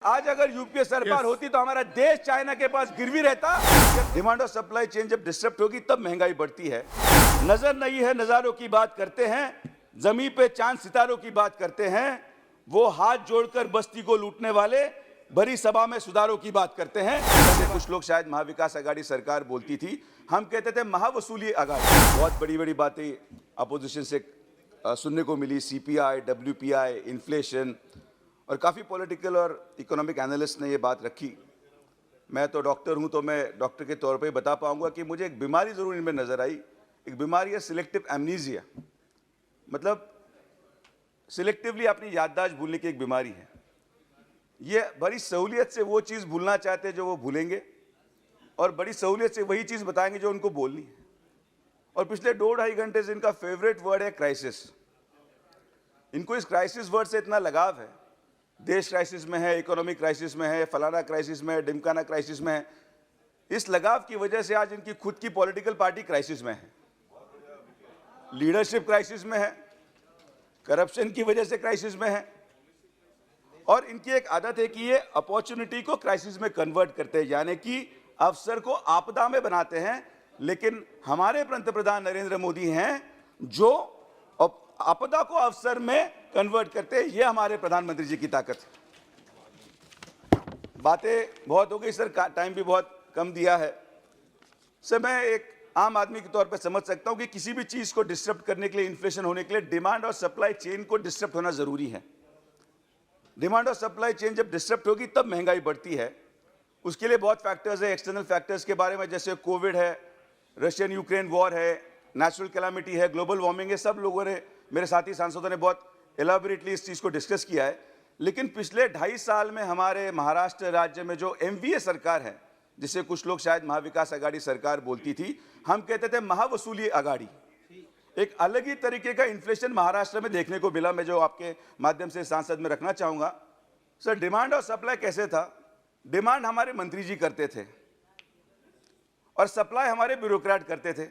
आज अगर यूपीए सरकार होती तो हमारा देश चाइना के पास गिरवी रहता। जब डिमांड और सप्लाई चेन जब डिस्टर्ब होगी तब महंगाई बढ़ती है। नजर नहीं है नजारों की बात करते हैं, जमीन पे चांद सितारों की बात करते हैं, वो हाथ जोड़कर बस्ती को लूटने वाले भरी सभा में सुधारों की बात करते हैं। कुछ लोग शायद महाविकास आघाड़ी सरकार बोलती थी, हम कहते थे महावसूली आघाड़ी। बहुत बड़ी बड़ी बातें अपोजिशन से सुनने को मिली, सीपीआई, डब्ल्यूपीआई, इन्फ्लेशन, और काफ़ी पॉलिटिकल और इकोनॉमिक एनालिस्ट ने ये बात रखी। मैं तो डॉक्टर हूँ, तो मैं डॉक्टर के तौर पे बता पाऊँगा कि मुझे एक बीमारी ज़रूर इनमें नज़र आई। एक बीमारी है सिलेक्टिव एमनीजिया, मतलब सिलेक्टिवली अपनी याददाश्त भूलने की एक बीमारी है। ये बड़ी सहूलियत से वो चीज़ भूलना चाहते हैं जो वो भूलेंगे, और बड़ी सहूलियत से वही चीज़ बताएंगे जो उनको बोलनी है। और पिछले 2-2.5 घंटे से इनका फेवरेट वर्ड है क्राइसिस। इनको इस क्राइसिस वर्ड से इतना लगाव है, देश क्राइसिस में है, इकोनॉमिक क्राइसिस में है, फलाना क्राइसिस में है, डिमकाना क्राइसिस में है। इस लगाव की वजह से आज इनकी खुद की पॉलिटिकल पार्टी क्राइसिस में है, लीडरशिप क्राइसिस में है, करप्शन की वजह से क्राइसिस में है, और इनकी एक आदत है कि ये अपॉर्चुनिटी को क्राइसिस में कन्वर्ट करते हैं, यानी कि अवसर को आपदा में बनाते हैं। लेकिन हमारे पंतप्रधान नरेंद्र मोदी हैं जो आपदा को अवसर में कन्वर्ट करते हैं। ये हमारे प्रधानमंत्री जी की ताकत है। बातें बहुत हो गई सर, टाइम भी बहुत कम दिया है सर। मैं एक आम आदमी के तौर पे समझ सकता हूं कि किसी भी चीज को डिस्टर्ब करने के लिए, इन्फ्लेशन होने के लिए डिमांड और सप्लाई चेन को डिस्टर्ब होना जरूरी है। डिमांड और सप्लाई चेन जब डिस्टर्ब होगी तब महंगाई बढ़ती है। उसके लिए बहुत फैक्टर्स है, एक्सटर्नल फैक्टर्स के बारे में, जैसे कोविड है, रशियन यूक्रेन वॉर है, नेचुरल कैलामिटी है, ग्लोबल वार्मिंग है। सब लोगों ने, मेरे साथी सांसदों ने बहुत एलाबोरेटली इस चीज़ को डिस्कस किया है। लेकिन पिछले 2.5 साल में हमारे महाराष्ट्र राज्य में जो एमवीए सरकार है, जिसे कुछ लोग शायद महाविकास आघाड़ी सरकार बोलती थी, हम कहते थे महावसूली आघाड़ी। एक अलग ही तरीके का इन्फ्लेशन महाराष्ट्र में देखने को मिला, मैं जो आपके माध्यम से सांसद में रखना चाहूँगा। सर, डिमांड और सप्लाई कैसे था? डिमांड हमारे मंत्री जी करते थे और सप्लाई हमारे ब्यूरोक्रेट करते थे।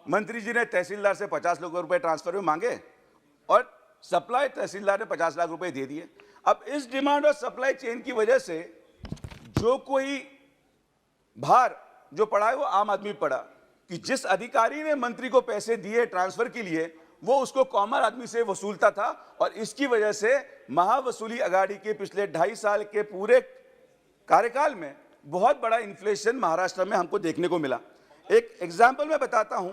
मंत्री जी ने तहसीलदार से 50 लाख रुपए ट्रांसफर में मांगे और सप्लाई तहसीलदार ने 50 लाख रुपए दे दिए। अब इस डिमांड और सप्लाई चेन की वजह से जो कोई भार जो पड़ा है वो आम आदमी पड़ा, कि जिस अधिकारी ने मंत्री को पैसे दिए ट्रांसफर के लिए, वो उसको कॉमन आदमी से वसूलता था। और इसकी वजह से महावसूली आघाड़ी के पिछले 2.5 साल के पूरे कार्यकाल में बहुत बड़ा इन्फ्लेशन महाराष्ट्र में हमको देखने को मिला। एक एग्जाम्पल मैं बताता हूं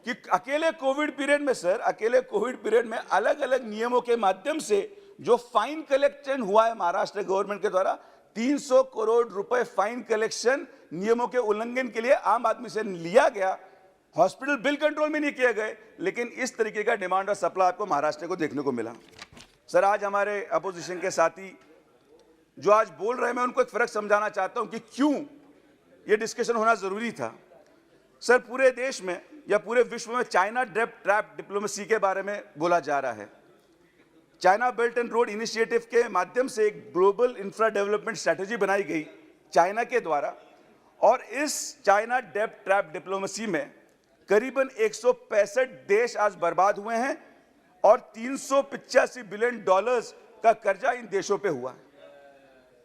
कि अकेले कोविड पीरियड में सर, अकेले कोविड पीरियड में अलग अलग नियमों के माध्यम से जो फाइन कलेक्शन हुआ है महाराष्ट्र गवर्नमेंट के द्वारा, 300 करोड़ रुपए फाइन कलेक्शन नियमों के उल्लंघन के लिए आम आदमी से लिया गया। हॉस्पिटल बिल कंट्रोल में नहीं किए गए, लेकिन इस तरीके का डिमांड और सप्लाई आपको महाराष्ट्र को देखने को मिला। सर, आज हमारे अपोजिशन के साथी जो आज बोल रहे हैं, मैं उनको एक फर्क समझाना चाहता हूं कि क्यों ये डिस्कशन होना जरूरी था। सर, पूरे देश में या पूरे विश्व में चाइना डेब्ट ट्रैप डिप्लोमेसी के बारे में बोला जा रहा है। China belt and road initiative के माध्यम से एक ग्लोबल इंफ्रा डेवलपमेंट स्ट्रेटेजी बनाई गई चाइना के द्वारा, और इस चाइना डेब्ट ट्रैप डिप्लोमेसी में करीबन 165 देश आज बर्बाद हुए हैं और $385 बिलियन का कर्जा इन देशों पे हुआ है।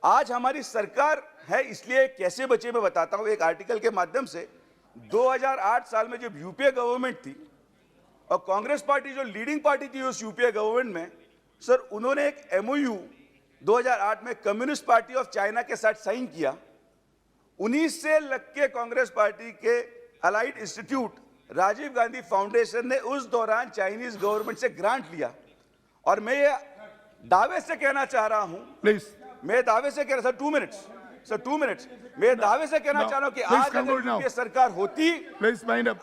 आज हमारी सरकार है, इसलिए कैसे बचे मैं बताता हूं। एक आर्टिकल के माध्यम से 2008 साल में जब यूपीए गवर्नमेंट थी और कांग्रेस पार्टी जो लीडिंग पार्टी थी उस यूपीए गवर्नमेंट में, सर, उन्होंने एक एमओयू 2008 में कम्युनिस्ट पार्टी ऑफ चाइना के साथ साइन किया। 19 से लग के कांग्रेस पार्टी के allied institute Rajiv Gandhi foundation ने उस दौरान चाइनीज गवर्नमेंट से ग्रांट लिया। और मैं ये दावे से कहना चाह रहा हूं, प्लीज, मैं दावे से कह रहा, सर 2 मिनट्स, सर 2 मिनट्स, मैं दावे से कहना चाह रहा हूं कि आज अगर यूपीए सरकार होती,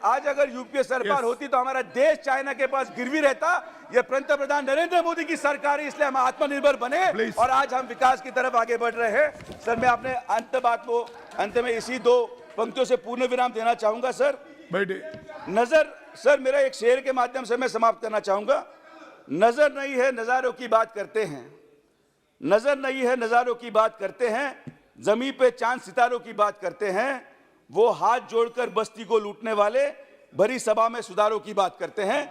आज अगर यूपीए सरकार होती तो हमारा देश चाइना के पास गिरवी रहता। यह पंतप्रधान नरेंद्र मोदी की सरकार है, इसलिए हम आत्मनिर्भर बने और आज हम विकास की तरफ आगे बढ़ रहे हैं। सर, मैं अपने अंत में इसी 2 पंक्तियों से पूर्ण विराम देना चाहूंगा। सर, नजर, सर, मेरा एक शेर के माध्यम से मैं समाप्त करना चाहूंगा। नजर नहीं है नजारों की बात करते हैं, नजर नहीं है नजारों की बात करते हैं, जमीन पे चांद सितारों की बात करते हैं, वो हाथ जोड़कर बस्ती को लूटने वाले भरी सभा में सुधारों की बात करते हैं।